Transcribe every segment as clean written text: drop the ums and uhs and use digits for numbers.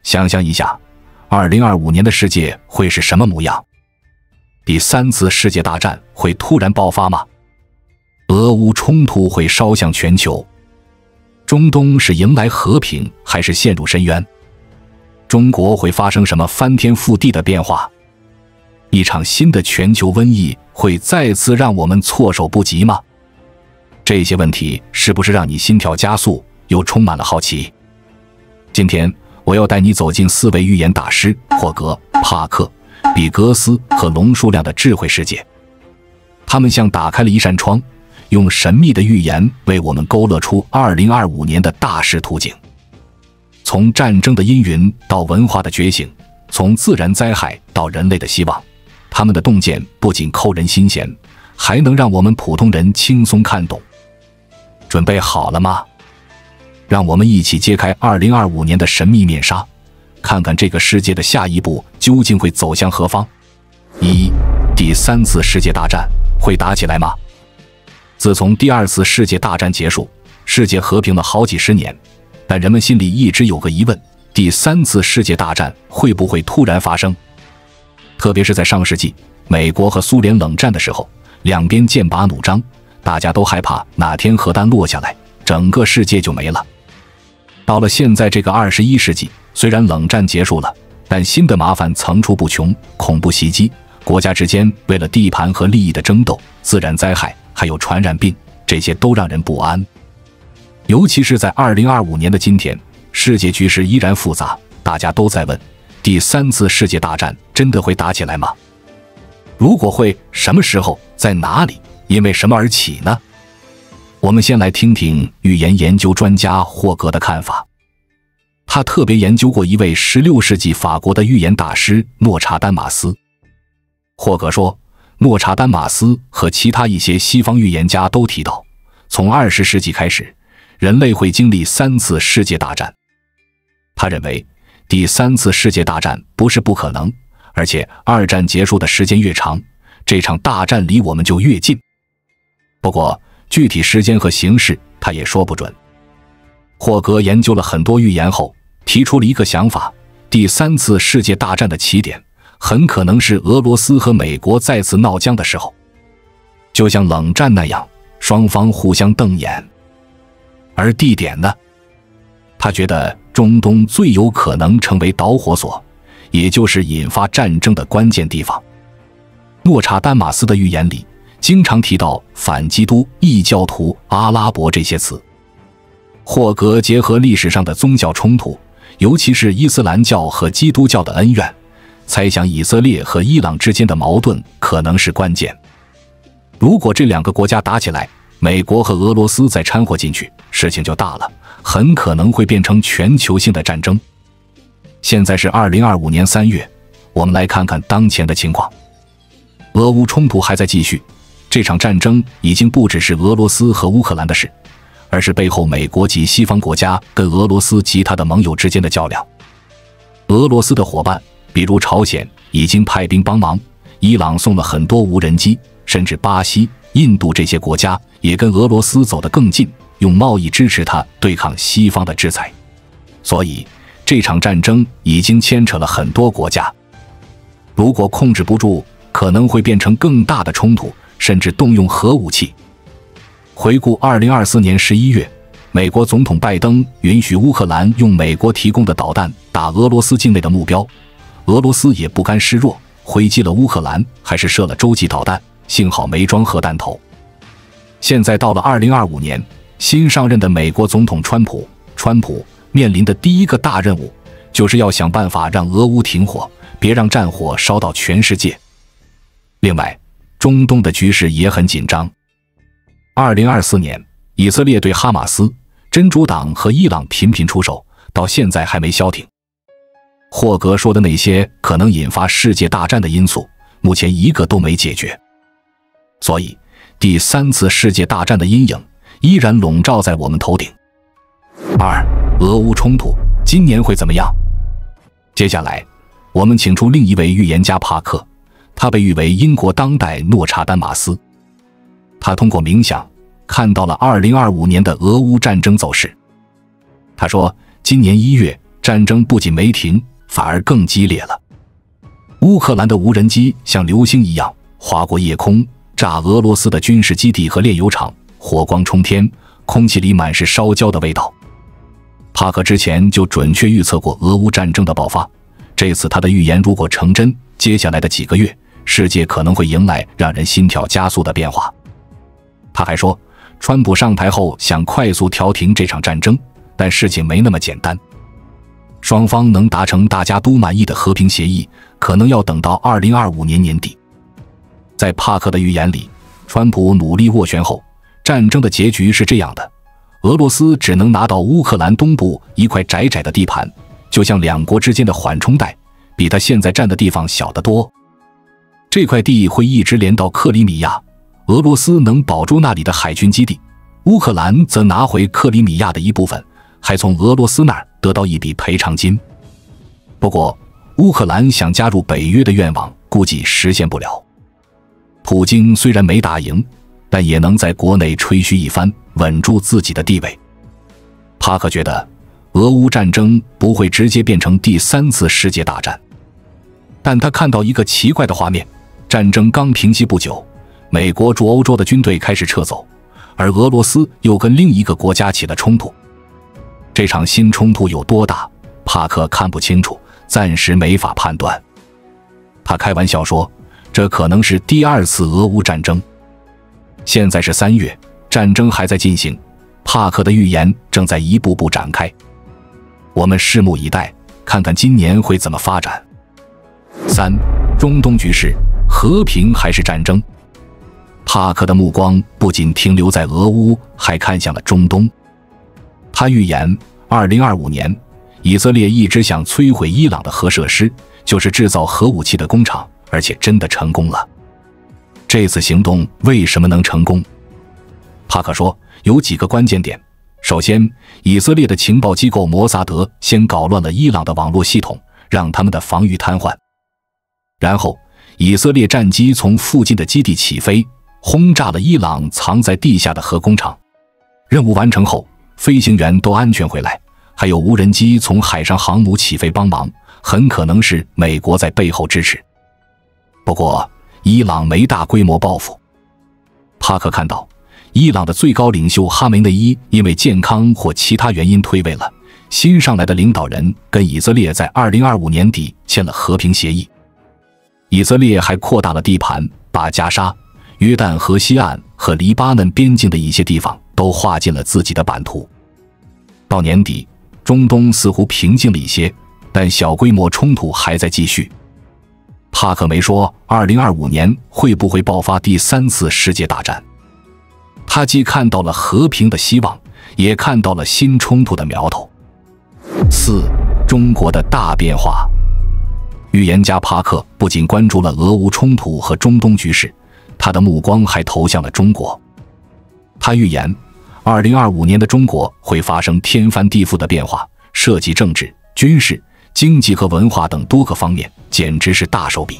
想象一下，2025年的世界会是什么模样？第3次世界大战会突然爆发吗？俄乌冲突会烧向全球？中东是迎来和平还是陷入深渊？中国会发生什么翻天覆地的变化？一场新的全球瘟疫会再次让我们措手不及吗？这些问题是不是让你心跳加速，又充满了好奇？今天我要带你走进4位预言大师霍格、帕克、比格斯和龙书亮的智慧世界。他们像打开了一扇窗，用神秘的预言为我们勾勒出2025年的大势图景。从战争的阴云到文化的觉醒，从自然灾害到人类的希望，他们的洞见不仅扣人心弦，还能让我们普通人轻松看懂。准备好了吗？让我们一起揭开2025年的神秘面纱，看看这个世界的下一步究竟会走向何方。第3次世界大战会打起来吗？自从第2次世界大战结束，世界和平了好几十年，但人们心里一直有个疑问：第3次世界大战会不会突然发生？特别是在上世纪，美国和苏联冷战的时候，两边剑拔弩张，大家都害怕哪天核弹落下来，整个世界就没了。到了现在这个21世纪，虽然冷战结束了，但新的麻烦层出不穷，恐怖袭击，国家之间为了地盘和利益的争斗，自然灾害，还有传染病，这些都让人不安。尤其是在2025年的今天，世界局势依然复杂，大家都在问，第3次世界大战真的会打起来吗？如果会，什么时候，在哪里，因为什么而起呢？我们先来听听预言研究专家霍格的看法。他特别研究过一位16世纪法国的预言大师诺查丹马斯。霍格说，诺查丹马斯和其他一些西方预言家都提到，从20世纪开始，人类会经历3次世界大战。他认为，第3次世界大战不是不可能，而且2战结束的时间越长，这场大战离我们就越近。不过，具体时间和形势他也说不准。霍格研究了很多预言后，提出了一个想法：第3次世界大战的起点很可能是俄罗斯和美国再次闹僵的时候，就像冷战那样，双方互相瞪眼。而地点呢？他觉得中东最有可能成为导火索，也就是引发战争的关键地方。诺查丹马斯的预言里经常提到反基督、异教徒、阿拉伯这些词。霍格结合历史上的宗教冲突，尤其是伊斯兰教和基督教的恩怨，猜想以色列和伊朗之间的矛盾可能是关键。如果这两个国家打起来，美国和俄罗斯再掺和进去，事情就大了，很可能会变成全球性的战争。现在是2025年3月，我们来看看当前的情况。俄乌冲突还在继续，这场战争已经不只是俄罗斯和乌克兰的事，而是背后美国及西方国家跟俄罗斯及他的盟友之间的较量。俄罗斯的伙伴，比如朝鲜，已经派兵帮忙，伊朗送了很多无人机，甚至巴西、印度这些国家也跟俄罗斯走得更近，用贸易支持他对抗西方的制裁。所以这场战争已经牵扯了很多国家，如果控制不住，可能会变成更大的冲突，甚至动用核武器。回顾2024年11月，美国总统拜登允许乌克兰用美国提供的导弹打俄罗斯境内的目标，俄罗斯也不甘示弱，挥击了乌克兰，还是射了洲际导弹，幸好没装核弹头。现在到了2025年，新上任的美国总统川普面临的第一个大任务，就是要想办法让俄乌停火，别让战火烧到全世界。另外，中东的局势也很紧张。2024年，以色列对哈马斯、真主党和伊朗频频出手，到现在还没消停。霍格说的那些可能引发世界大战的因素，目前一个都没解决。所以，第3次世界大战的阴影依然笼罩在我们头顶。俄乌冲突今年会怎么样？接下来，我们请出另一位预言家帕克，他被誉为英国当代诺查丹马斯。他通过冥想看到了2025年的俄乌战争走势。他说，今年1月战争不仅没停，反而更激烈了。乌克兰的无人机像流星一样划过夜空，炸俄罗斯的军事基地和炼油厂，火光冲天，空气里满是烧焦的味道。帕克之前就准确预测过俄乌战争的爆发，这次他的预言如果成真，接下来的几个月，世界可能会迎来让人心跳加速的变化。他还说，川普上台后想快速调停这场战争，但事情没那么简单。双方能达成大家都满意的和平协议，可能要等到2025年年底。在帕克的预言里，川普努力斡旋后，战争的结局是这样的：俄罗斯只能拿到乌克兰东部一块窄窄的地盘，就像两国之间的缓冲带，比他现在占的地方小得多。这块地会一直连到克里米亚，俄罗斯能保住那里的海军基地，乌克兰则拿回克里米亚的一部分，还从俄罗斯那儿得到一笔赔偿金。不过，乌克兰想加入北约的愿望估计实现不了。普京虽然没打赢，但也能在国内吹嘘一番，稳住自己的地位。帕克觉得，俄乌战争不会直接变成第3次世界大战，但他看到一个奇怪的画面：战争刚平息不久，美国驻欧洲的军队开始撤走，而俄罗斯又跟另一个国家起了冲突。这场新冲突有多大，帕克看不清楚，暂时没法判断。他开玩笑说，这可能是第2次俄乌战争。现在是3月，战争还在进行，帕克的预言正在一步步展开。我们拭目以待，看看今年会怎么发展。3. 中东局势，和平还是战争？帕克的目光不仅停留在俄乌，还看向了中东。他预言2025年，以色列一直想摧毁伊朗的核设施，就是制造核武器的工厂，而且真的成功了。这次行动为什么能成功？帕克说，有几个关键点。首先，以色列的情报机构摩萨德先搞乱了伊朗的网络系统，让他们的防御瘫痪。然后，以色列战机从附近的基地起飞，轰炸了伊朗藏在地下的核工厂。任务完成后，飞行员都安全回来，还有无人机从海上航母起飞帮忙，很可能是美国在背后支持。不过，伊朗没大规模报复。帕克看到，伊朗的最高领袖哈梅内伊因为健康或其他原因退位了，新上来的领导人跟以色列在2025年底签了和平协议。以色列还扩大了地盘，把加沙、约旦河西岸和黎巴嫩边境的一些地方都划进了自己的版图。到年底，中东似乎平静了一些，但小规模冲突还在继续。帕克没说2025年会不会爆发第3次世界大战。他既看到了和平的希望，也看到了新冲突的苗头。4. 中国的大变化。预言家帕克不仅关注了俄乌冲突和中东局势，他的目光还投向了中国。他预言2025年的中国会发生天翻地覆的变化，涉及政治、军事、经济和文化等多个方面，简直是大手笔。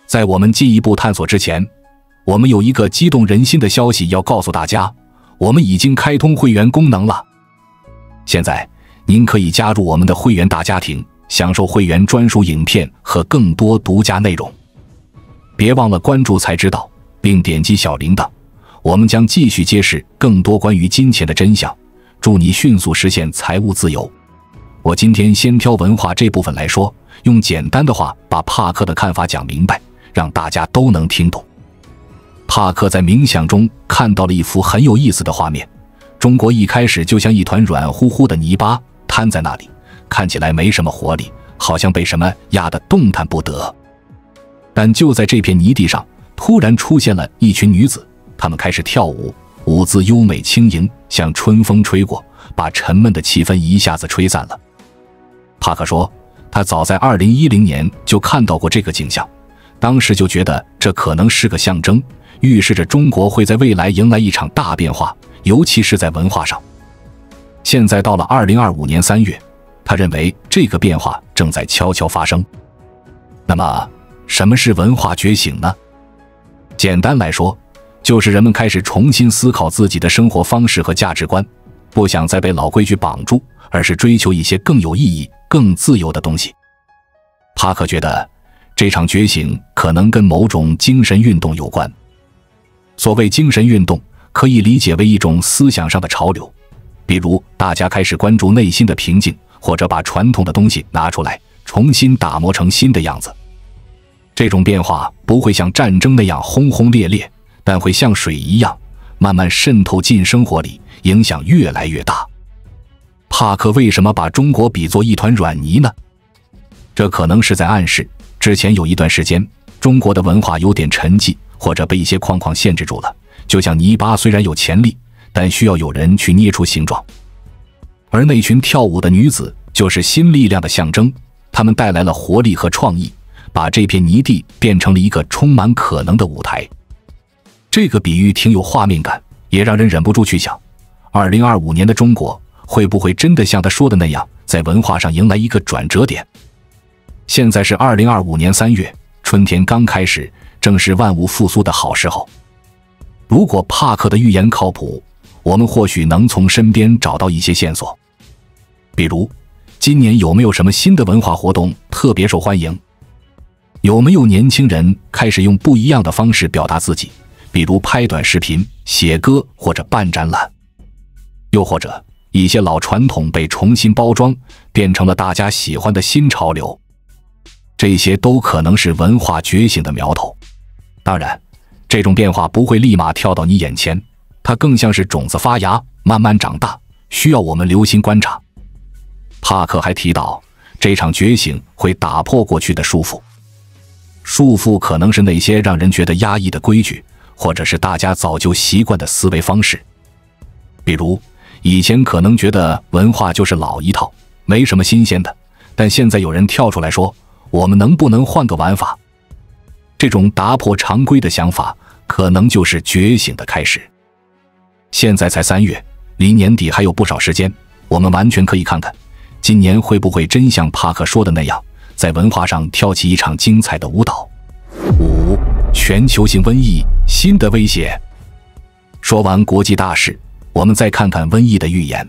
在我们进一步探索之前，我们有一个激动人心的消息要告诉大家，我们已经开通会员功能了。现在您可以加入我们的会员大家庭，享受会员专属影片和更多独家内容。别忘了关注才知道，并点击小铃铛，我们将继续揭示更多关于金钱的真相，助你迅速实现财务自由。我今天先挑文化这部分来说，用简单的话把帕克的看法讲明白，让大家都能听懂。帕克在冥想中看到了一幅很有意思的画面，中国一开始就像一团软乎乎的泥巴瘫在那里，看起来没什么活力，好像被什么压得动弹不得。但就在这片泥地上，突然出现了一群女子，她们开始跳舞，舞姿优美轻盈，像春风吹过，把沉闷的气氛一下子吹散了。帕克说，他早在2010年就看到过这个景象，当时就觉得这可能是个象征，预示着中国会在未来迎来一场大变化，尤其是在文化上。现在到了2025年3月，他认为这个变化正在悄悄发生。那么，什么是文化觉醒呢？简单来说，就是人们开始重新思考自己的生活方式和价值观，不想再被老规矩绑住，而是追求一些更有意义、更自由的东西。帕克觉得这场觉醒可能跟某种精神运动有关。所谓精神运动，可以理解为一种思想上的潮流，比如大家开始关注内心的平静，或者把传统的东西拿出来，重新打磨成新的样子。这种变化不会像战争那样轰轰烈烈，但会像水一样慢慢渗透进生活里，影响越来越大。帕克为什么把中国比作一团软泥呢？这可能是在暗示，之前有一段时间，中国的文化有点沉寂，或者被一些框框限制住了。就像泥巴虽然有潜力，但需要有人去捏出形状。而那群跳舞的女子就是新力量的象征，她们带来了活力和创意，把这片泥地变成了一个充满可能的舞台。这个比喻挺有画面感，也让人忍不住去想，2025年的中国会不会真的像他说的那样，在文化上迎来一个转折点？现在是2025年3月，春天刚开始，正是万物复苏的好时候。如果帕克的预言靠谱，我们或许能从身边找到一些线索。比如，今年有没有什么新的文化活动特别受欢迎？有没有年轻人开始用不一样的方式表达自己，比如拍短视频、写歌或者办展览？又或者一些老传统被重新包装，变成了大家喜欢的新潮流？这些都可能是文化觉醒的苗头。当然，这种变化不会立马跳到你眼前，它更像是种子发芽，慢慢长大，需要我们留心观察。帕克还提到，这场觉醒会打破过去的束缚。束缚可能是那些让人觉得压抑的规矩，或者是大家早就习惯的思维方式。比如，以前可能觉得文化就是老一套，没什么新鲜的，但现在有人跳出来说，我们能不能换个玩法？这种打破常规的想法，可能就是觉醒的开始。现在才3月，离年底还有不少时间，我们完全可以看看，今年会不会真像帕克说的那样，在文化上跳起一场精彩的舞蹈。5. 全球性瘟疫，新的威胁。说完国际大事，我们再看看瘟疫的预言。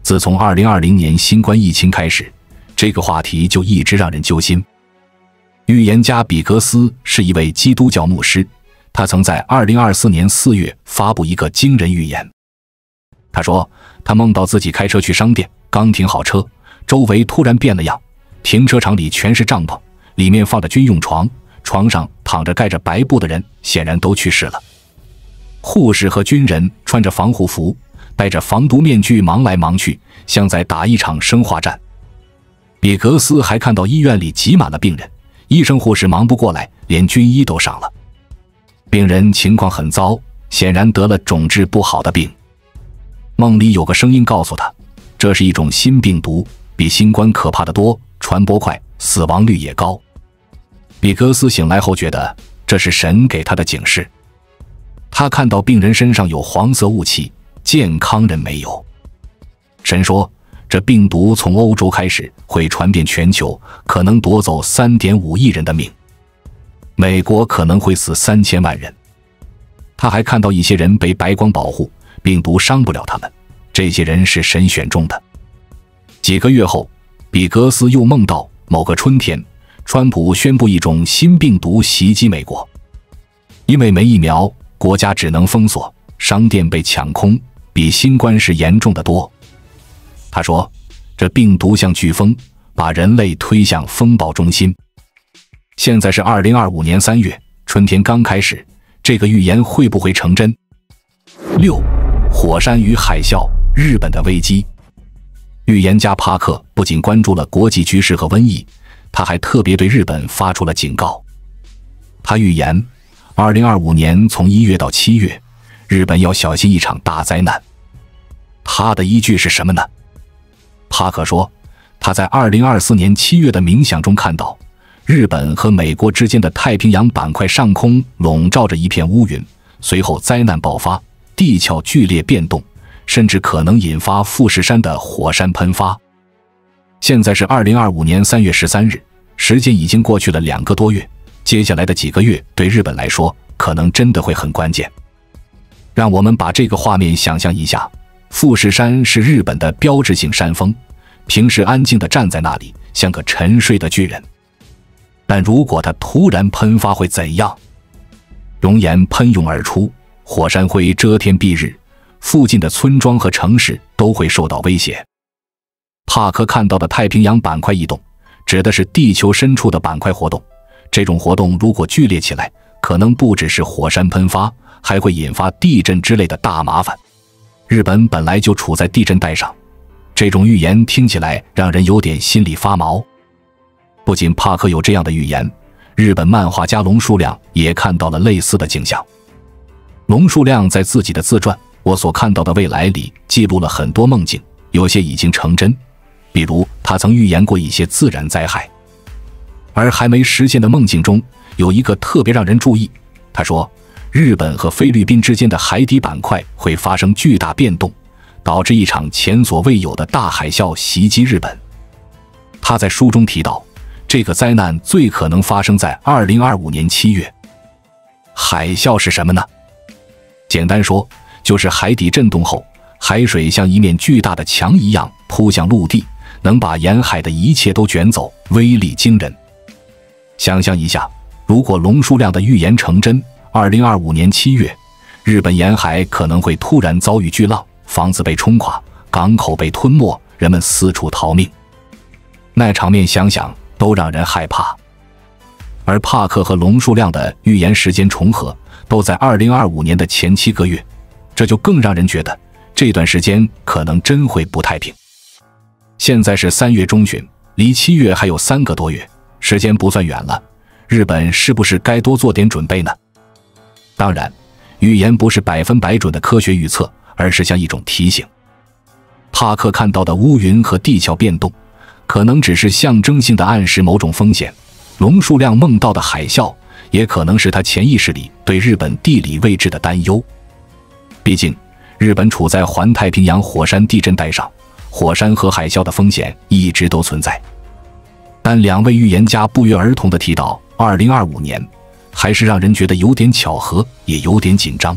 自从2020年新冠疫情开始，这个话题就一直让人揪心。预言家比格斯是一位基督教牧师，他曾在2024年4月发布一个惊人预言。他说，他梦到自己开车去商店，刚停好车，周围突然变了样，停车场里全是帐篷，里面放着军用床，床上躺着盖着白布的人，显然都去世了。护士和军人穿着防护服，戴着防毒面具忙来忙去，像在打一场生化战。比格斯还看到医院里挤满了病人，医生护士忙不过来，连军医都上了。病人情况很糟，显然得了种治不好的病。梦里有个声音告诉他，这是一种新病毒，比新冠可怕得多，传播快，死亡率也高。比格斯醒来后觉得这是神给他的警示。他看到病人身上有黄色雾气，健康人没有。神说，这病毒从欧洲开始会传遍全球，可能夺走3.5亿人的命。美国可能会死3000万人。他还看到一些人被白光保护，病毒伤不了他们，这些人是神选中的。几个月后，比格斯又梦到某个春天，川普宣布一种新病毒袭击美国。因为没疫苗，国家只能封锁，商店被抢空，比新冠时严重得多。他说，这病毒像飓风，把人类推向风暴中心。现在是2025年3月，春天刚开始，这个预言会不会成真？6. 火山与海啸，日本的危机。预言家帕克不仅关注了国际局势和瘟疫，他还特别对日本发出了警告。他预言2025年从1月到7月，日本要小心一场大灾难。他的依据是什么呢？帕克说，他在2024年7月的冥想中看到，日本和美国之间的太平洋板块上空笼罩着一片乌云，随后灾难爆发，地壳剧烈变动，甚至可能引发富士山的火山喷发。现在是2025年3月13日，时间已经过去了2个多月，接下来的几个月对日本来说，可能真的会很关键。让我们把这个画面想象一下，富士山是日本的标志性山峰，平时安静地站在那里，像个沉睡的巨人。但如果它突然喷发会怎样？熔岩喷涌而出，火山灰遮天蔽日，附近的村庄和城市都会受到威胁。帕克看到的太平洋板块异动，指的是地球深处的板块活动。这种活动如果剧烈起来，可能不只是火山喷发，还会引发地震之类的大麻烦。日本本来就处在地震带上，这种预言听起来让人有点心里发毛。不仅帕克有这样的预言，日本漫画家龙树亮也看到了类似的景象。龙树亮在自己的自传《我所看到的未来》里记录了很多梦境，有些已经成真，比如他曾预言过一些自然灾害。而还没实现的梦境中，有一个特别让人注意。他说，日本和菲律宾之间的海底板块会发生巨大变动，导致一场前所未有的大海啸袭击日本。他在书中提到，这个灾难最可能发生在2025年7月。海啸是什么呢？简单说，就是海底震动后，海水像一面巨大的墙一样扑向陆地，能把沿海的一切都卷走，威力惊人。想象一下，如果龙树亮的预言成真，2025年7月，日本沿海可能会突然遭遇巨浪，房子被冲垮，港口被吞没，人们四处逃命。那场面想想都让人害怕。而帕克和龙树亮的预言时间重合，都在2025年的前7个月，这就更让人觉得这段时间可能真会不太平。现在是3月中旬，离7月还有3个多月，时间不算远了，日本是不是该多做点准备呢？当然，预言不是100%准的科学预测，而是像一种提醒。帕克看到的乌云和地壳变动，可能只是象征性的暗示某种风险。龙树亮梦到的海啸，也可能是他潜意识里对日本地理位置的担忧。毕竟，日本处在环太平洋火山地震带上，火山和海啸的风险一直都存在。但2位预言家不约而同地提到2025年，还是让人觉得有点巧合，也有点紧张。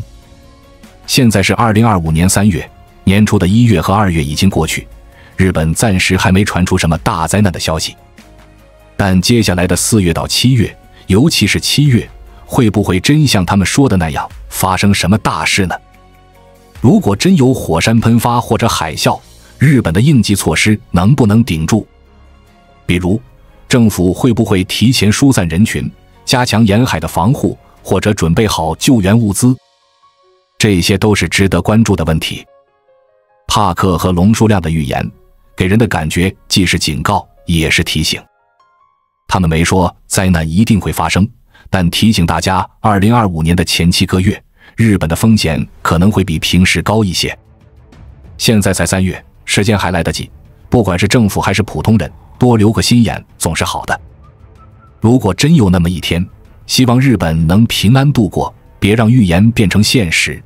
现在是2025年3月，年初的1月和2月已经过去，日本暂时还没传出什么大灾难的消息。但接下来的4月到7月，尤其是7月，会不会真像他们说的那样发生什么大事呢？如果真有火山喷发或者海啸，日本的应急措施能不能顶住？比如，政府会不会提前疏散人群，加强沿海的防护，或者准备好救援物资？这些都是值得关注的问题。帕克和龙树亮的预言，给人的感觉既是警告，也是提醒。他们没说灾难一定会发生，但提醒大家2025年的前7个月，日本的风险可能会比平时高一些。现在才3月，时间还来得及，不管是政府还是普通人，多留个心眼总是好的。如果真有那么一天，希望日本能平安度过，别让预言变成现实。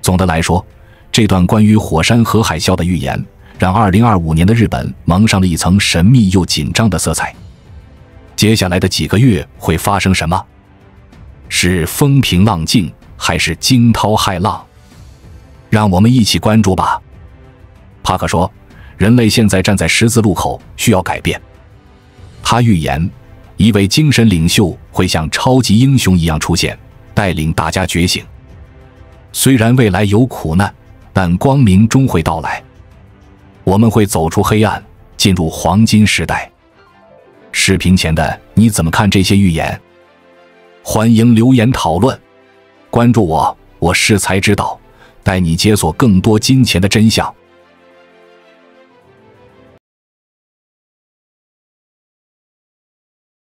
总的来说，这段关于火山和海啸的预言，让2025年的日本蒙上了一层神秘又紧张的色彩。接下来的几个月会发生什么？是风平浪静，还是惊涛骇浪？让我们一起关注吧。帕克说，人类现在站在十字路口，需要改变。他预言，一位精神领袖会像超级英雄一样出现，带领大家觉醒。虽然未来有苦难，但光明终会到来。我们会走出黑暗，进入黄金时代。视频前的你怎么看这些预言？欢迎留言讨论，关注我，我是才知道，带你解锁更多金钱的真相。